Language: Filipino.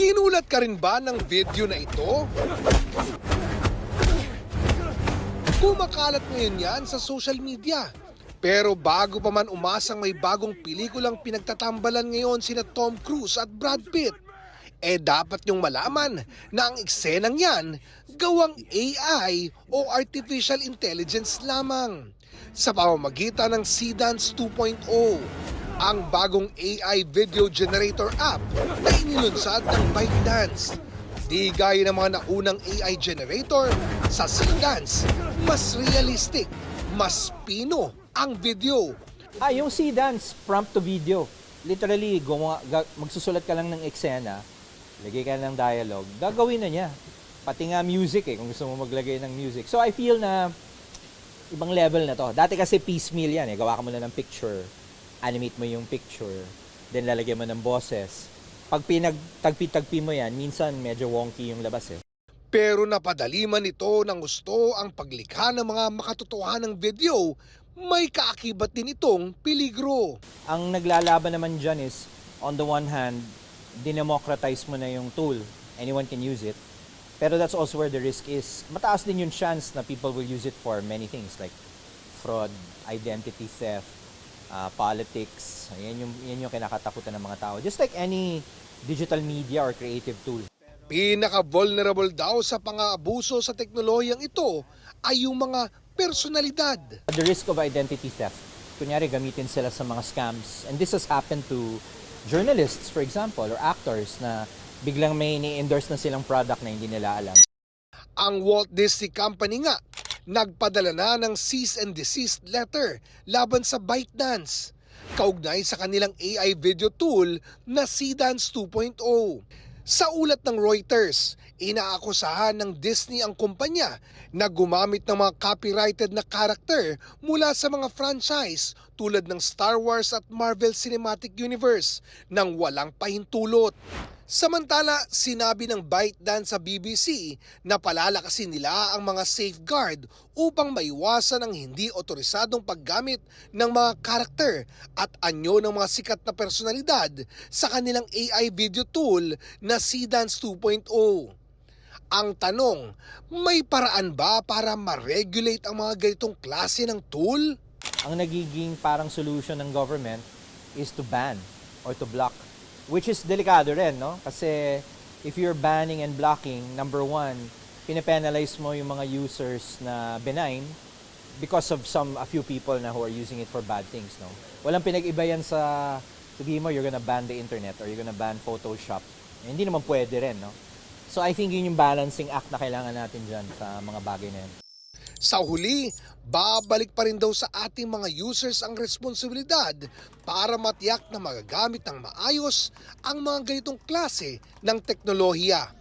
Kinulat ka rin ba ng video na ito? Kumakalat ngayon yan sa social media. Pero bago pa man umasang may bagong pelikulang pinagtatambalan ngayon sina Tom Cruise at Brad Pitt, dapat niyong malaman na ang eksenang yan gawang AI o Artificial Intelligence lamang sa pamamagitan ng Seedance 2.0, ang bagong AI video generator app na inilunsad ng ByteDance. Di gaya ng mga naunang AI generator, sa Seedance, mas realistic, mas pino ang video. Yung Seedance, prompt to video. Literally, magsusulat ka lang ng eksena, lagay ka ng dialogue, gagawin na niya. Pati nga music kung gusto mo maglagay ng music. So I feel na ibang level na to. Dati kasi piecemeal yan gawa ka muna ng picture, animate mo yung picture, then lalagyan mo ng boses. Pag pinagtagpi-tagpi mo yan, minsan medyo wonky yung labas Pero napadali man ito ng gusto ang paglikha ng mga makatotohanang video, may kaakibat din itong peligro. Ang naglalaban naman dyan is, on the one hand, dinemocratize mo na yung tool. Anyone can use it. Pero that's also where the risk is. Mataas din yung chance na people will use it for many things like fraud, identity theft, politics. Yan yung kinakatakutan ng mga tao. Just like any digital media or creative tool. Pinaka-vulnerable daw sa pang-aabuso sa teknolohiyang ito ay yung mga personalidad. The risk of identity theft. Kunyari gamitin sila sa mga scams. And this has happened to journalists, for example, or actors na biglang may ni-endorse na silang product na hindi nila alam. Ang Walt Disney Company nga, nagpadala na ng cease and desist letter laban sa ByteDance, kaugnay sa kanilang AI video tool na Seedance 2.0. Sa ulat ng Reuters, inaakusahan ng Disney ang kumpanya na gumamit ng mga copyrighted na karakter mula sa mga franchise tulad ng Star Wars at Marvel Cinematic Universe nang walang pahintulot. Samantala, sinabi ng ByteDance sa BBC na palalakasin nila ang mga safeguard upang maiwasan ang hindi otorisadong paggamit ng mga karakter at anyo ng mga sikat na personalidad sa kanilang AI video tool na Seedance 2.0. Ang tanong, may paraan ba para ma-regulate ang mga ganitong klase ng tool? Ang nagiging parang solution ng government is to ban or to block. Which is delikado rin, no? Kasi if you're banning and blocking, number one, pinapenalize mo yung mga users na benign because of a few people na who are using it for bad things, no? Walang pinag-iba yan sa sabihin mo you're gonna ban the internet or you're gonna ban Photoshop. Hindi naman pwede rin, no? So I think yun yung balancing act na kailangan natin dyan sa mga bagay na yan. Sa huli, babalik pa rin daw sa ating mga users ang responsibilidad para matiyak na magagamit ng maayos ang mga ganitong klase ng teknolohiya.